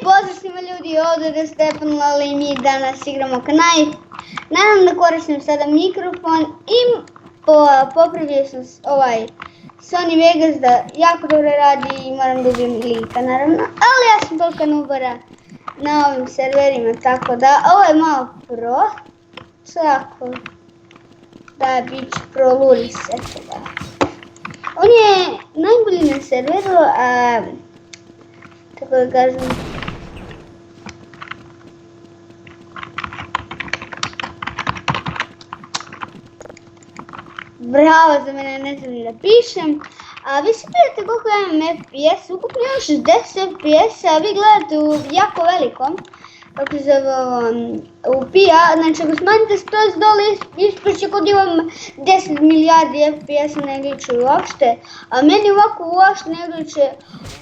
Pozdrav svima ljudi, ovdje je Stepan Lali i mi danas igramo Knife. Naravno da koristim sada mikrofon i popravio sam ovaj Sony Vegas da jako dobro radi i moram da ubijem lika naravno. Ali ja sam toliko nubara na ovim serverima, tako da ovo je malo pro. Tako da bit će pro luri se da. On je najbolji na serveru, a tako da kažem. Bravo za mene, ne znam ni da pišem. A vi se pitate koliko ja imam FPS, ukupno imam 60 FPS, a vi gledate u jako velikom, kako se zove u PIA, znači ako smanjite skroz dole ispašće kod imam 10 milijardi FPS ne gliče uopšte, a meni ovako uopšte ne gliče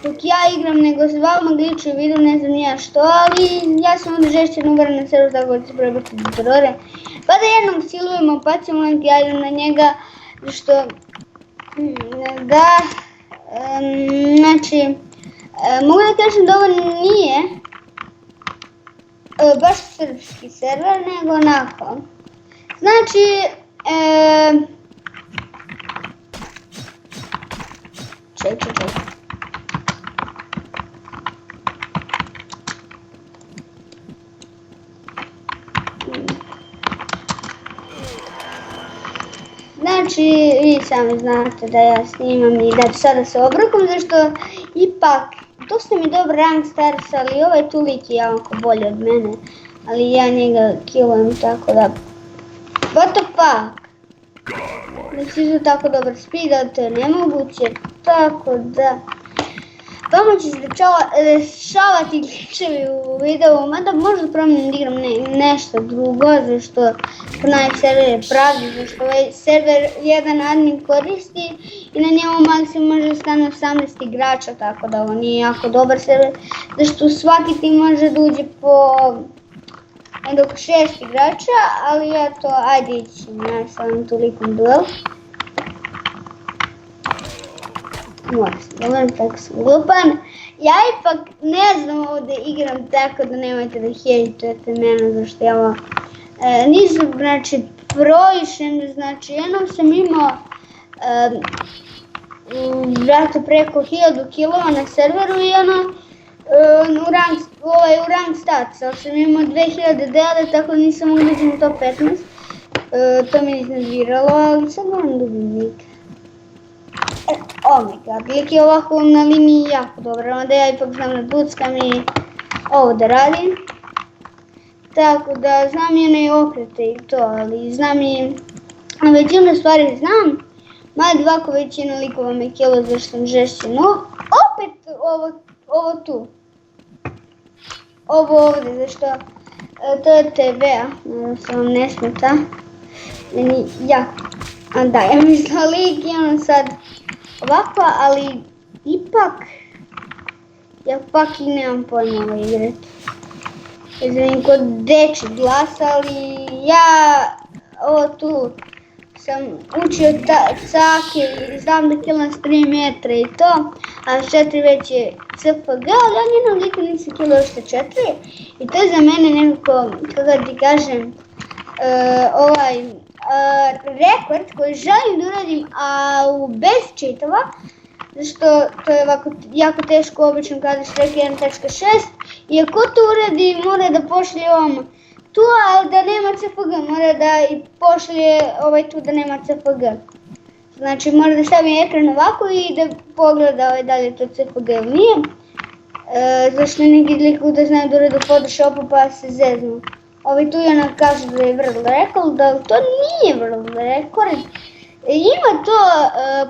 dok ja igram, nego se vama gliče u vidu, ne znam nija što, ali ja sam ovdje žešće nubaran na server, tako da se probati do terore. Pa da jednog silujemo, pa ćemo link, ja idem na njega, što da, znači, mogu da kažem da ovo nije baš srpski server, nego onako. Znači, čekaj. Znači, vi sami znate da ja snimam i da ću sada se obrukom, zašto ipak dosta mi dobar rank stars, ali ovaj tu lik je jako bolji od mene, ali ja njega killujem, tako da, what the fuck, da si su tako dobar speed, ali to je nemoguće, tako da, vama će se dešavati glitchevi u videu, mada možda promijenim da igram nešto drugo, zašto Knife server je pravi, zašto ovaj server jedan admin koristi i na njemu maksimum može da stane 18 igrača, tako da ovo nije jako dobar server, zašto svaki tim može da uđe po oko 6 igrača, ali ja to, ajde ićem, ja sam tolikom duel. Moram se dovoljno, tako sam glupan. Ja ipak ne znam ovdje igram, tako da nemojte da hejtujete mene, zašto ja ovo nisam, znači, proišen, znači, jednom sam imao vrata preko 1000 kilova na serveru i u rank stats, ali sam imao 2000 dele, tako da nisam mogla da iđem u top 15, to mi je iznerviralo, ali sad moram da ubim lika. Oh my god, lik je ovako na liniji jako dobro, onda ja ipak znam da tuckam i ovo da radim. Tako da znam i one okrete i to, ali znam i većinu stvari znam. Mada ovako većina likova me kilo zašto sam žešći, no opet ovo tu. Ovo ovdje, zašto to je TV-a, nadam se vam ne smeta. Meni jako, a da, ja mislim lik imam sad ovako, ali ipak, ja pak i nemam pojma ovo igrati. Ja znam kod dečji glas, ali ja ovo tu sam učio cake i znam da killam s 3 metra i to, a s 4 već je CPG, ali ja njenom liku nisam kilo još 4 i to je za mene nekako, kako ti kažem, rekord koji želim da uradim, bez cheatova, zašto to je ovako jako teško obično kada se reki 1.6 i ako to uradi mora da pošlje ovom tu, ali da nema CPG, mora da i pošlje tu da nema CPG. Znači mora da stavi ekran ovako i da pogleda da li je to CPG ili nije. Zašto neki liku da znaju da uradi u Photoshopu pa se zeznu. Tu je ona kaže da je world record, ali to nije world record. Ima to,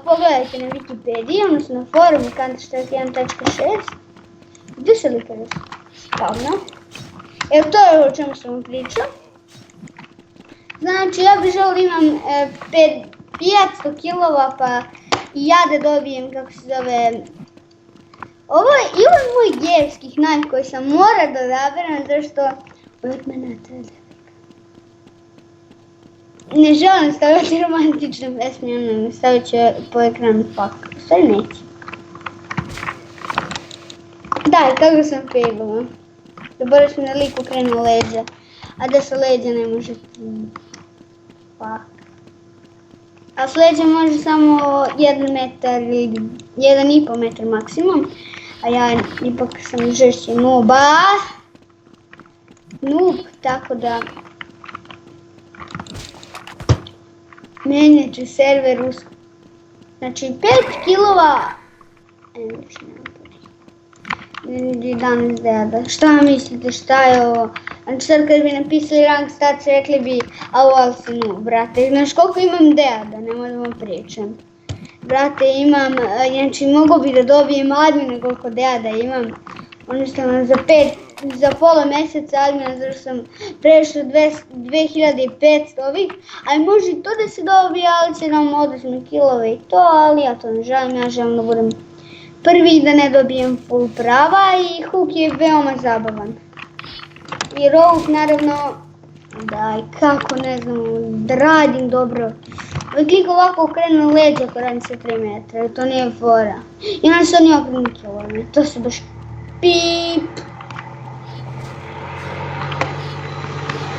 pogledajte na Wikipediji, odnosno na forumu Counter-Strike 1.6. Gdje se lika da stavno? Evo to je o čemu sam vam pričao. Znači ja bih želio da imam 500 kilova pa i ja da dobijem, kako se zove, ovo je moj gejevski knife koji sam mora da odaberem, zašto uvijek me natrede. Ne želim staviti romantične pesme, ne stavit ću po ekranu fuck, sve neće. Da, kako sam failila. Dobro sam na liku krenuo leđa. A da sa leđa ne može... Pa... A s leđa može samo 1 metar ili 1,5 metar maksimum. A ja ipak sam žešći noob, tako da... Menjat ću server uskoro. Znači 5 kilova... danas deda. Šta mislite, šta je ovo? Znači sad kad bi napisali rank stats, rekli bi, ali si noob, brate. Znaš koliko imam deda, nemoj da vam pričam. Brate, imam, znači mogu bi da dobijem admina koliko deda imam. Jednostavno za pola mjeseca admina, zato sam prešao 2500 ovih, ali može i to da se dobije, ali će nam oduzme kilove i to, ali ja to ne želim, ja želim da budem prvi da ne dobijem full prava i hook je veoma zabavan. I rogue naravno, daj kako ne znam, da radim dobro. Klik ovako okrenu leđa ako radim sa 3 metra, to nije fora. I onda se oni okrenu kilove, to se baš pip.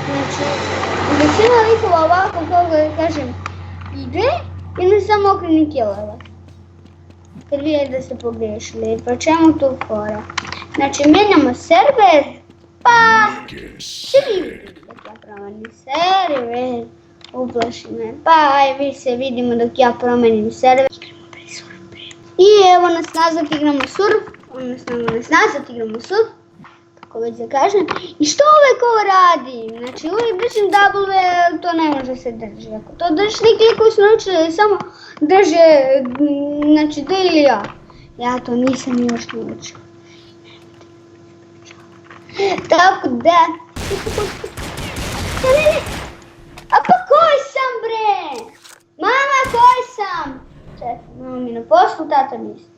Znači, većina likova ovako kako da kažem ide i onda samo okrenu kilove. Kad vidjeti da ste pogriješili, pa čemu tu fora? Znači, mijenjamo server, pa će vi vidjeti dok ja promenim server, uplaši me, pa aj vi se vidimo dok ja promenim server. Igramo pre surf. I evo nas nazad igramo surf, tako već da kažem. I što uvijek ovo radim? Znači, uvijek držim W, to ne može se drži. Ako to držiš, neki koji su naučili samo drže, znači D ili ja. Ja to nisam još naučila. Tako da... A pa koji sam bre? Mama, koji sam? Čekaj, mama mi na poslu, tata nisam.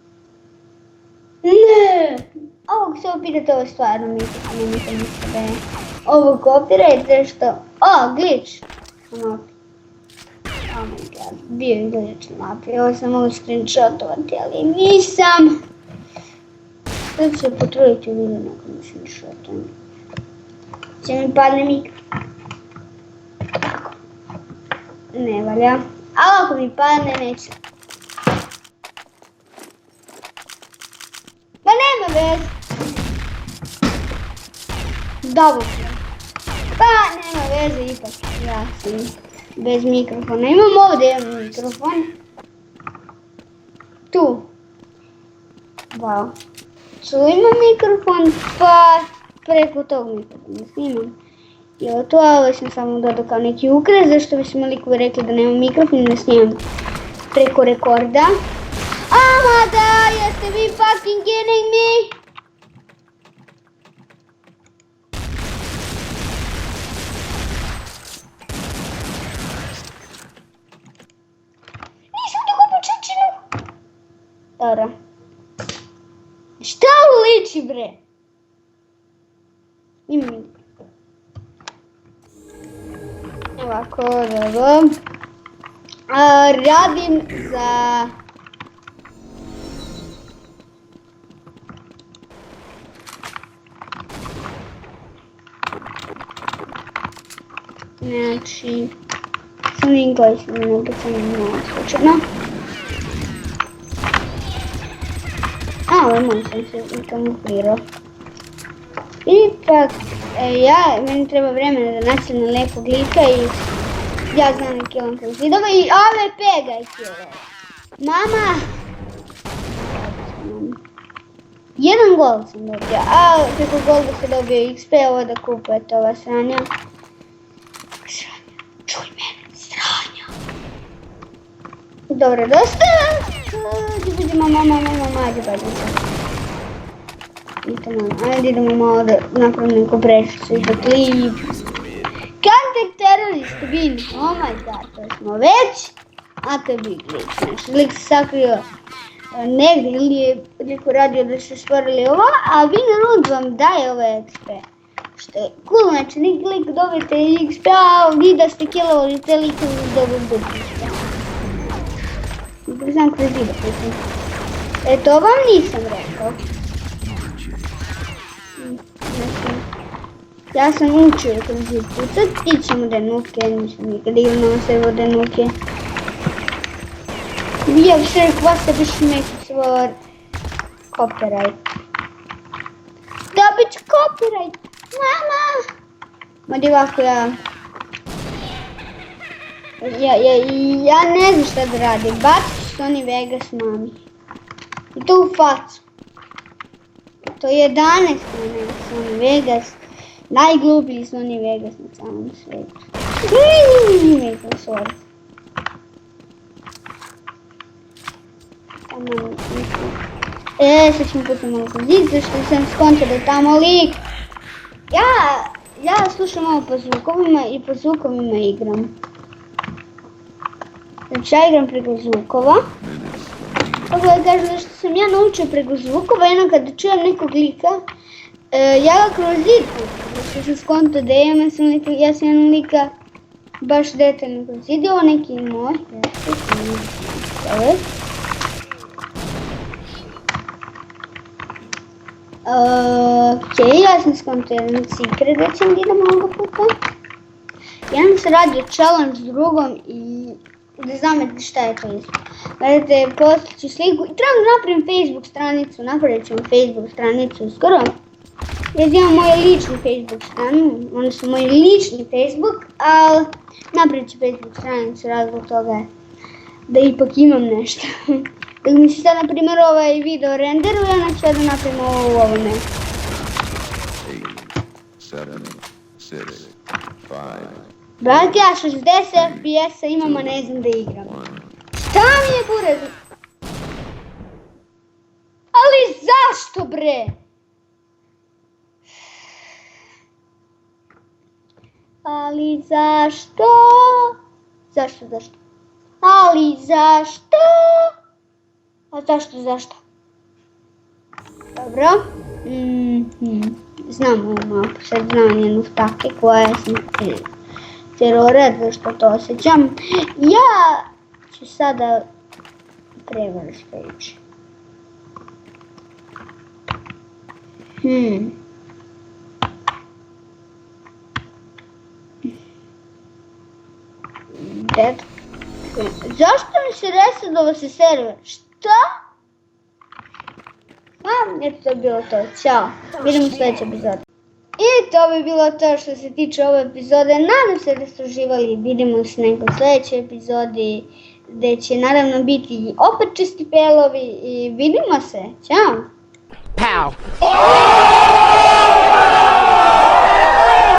Ne! Ovog se opitate, ovo je stvarno nemojte misliti da je ovo kopirajte što... O, glitch! Oh my god, bio je glitch na mapi, ovo sam mogu screenshotovati, ali nisam! Sad ću se potruditi u video nakon screenshotovati. Će mi padne mikro. Tako. Ne valja. Ali ako mi padne, neće. Pa nema veze. Double kill. Pa nema veze ipak. Ja sam bez mikrofona. Imam ovdje jedan mikrofon. Tu. Wow. Tu imam mikrofon, pa preko tog mikrofona snimam. I to, ali sam samo dodao kao neki ukras, zašto bismo likovi rekli da nemam mikrofon i ne snimam preko rekorda. Ama da, jeste vi fucking kidding me? Nisam nikog počečinu. Dobro. Šta liči bre? Imam. Ovako, dobro. Radim za... Znači... Sam English, ne bi sam imala slučajno. Ovo imam sam se kamuflirao. Ipak, meni treba vremena da naći na lepog lika i ja znam da killam sam zidova i AVP ga je killao. Mama! Jedan gol sam dobio, a preko golda se dobio XP, ovo da kupujete ova sranja. Čuj mene, sranja! Dobro, dosta! Ajde, bađem se. Ajde idemo malo da napravim neku prečicu i da klip. Counter terrorist win, oh my god, to smo već. A to je big glitch, znači lik se sakrio negdje ili je liko radio da su stvorili ovo, a Winroot vam daje ove XP. Što je cool, znači lik dobijete XP, a vi da ste killovali te likovi dobiju XP. Znam kroz video pitam. To vam nisam rekao. Ja sam učio kroz zid pucat, ićemo Denuke, nisam nikad igrao na server Denuke. Ja še hvasta biš neki svoj copyright. Dobit ću copyright, mama! Madi ovako ja ne znam šta da radim, bacit ću Sony Vegas mami. I to u facu. To je 11 Sony Vegas. Najgluplji Sony Vegas na celom svijetu. Sorry. Sad ćemo pustiti malo kroz zid, zašto sam skontao da je tamo lik. Ja slušam ovo po zvukovima i po zvukovima igram. Znači ja igram preko zvukova. Tako da kažem da što sam ja naučio preko zvukova, jedno kada čujem nekog lika, ja ga kroz zid puštam. Znači sam skontao da ja sam jednog lika baš detaljno kroz zid. Ovo neki moj. Okej, ja sam skontao jedan secret da ćem idem ovoga puta. Jedan se radi o challenge s drugom i da znamete šta je to isto. Gledajte, poslat ću sliku i trebam da napravim Facebook stranicu, napravit ćemo Facebook stranicu uskoro. Ja imam moju ličnu Facebook stranu, odnosno moj lični Facebook, ali napravit ću Facebook stranicu razlog toga da ipak imam nešto. Dok mi se sad, na primjer, ovaj video renderuje, onda ću da napravim ovo u ovome. 8, 7, 6, 5. Brat, ja 60 FPS-a imam, a ne znam da igram. Šta mi je buraz? Ali zašto bre? Ali zašto? Zašto? Ali zašto? A zašto? Dobro. Znam ovu mapu, sad znam njenu ftake koja sam terora, zašto to osjećam. Ja ću sada reverse page. Zašto mi se resetova se server? Šta? Eto, to je bilo to. Ćao. Vidimo u sljedećoj epizodi. I to bi bilo to što se tiče ove epizode. Nadam se da ste uživali. Vidimo se u nekoj sljedećoj epizodi, gdje će naravno biti opet čisti pelovi i vidimo se. Ćao. Pow!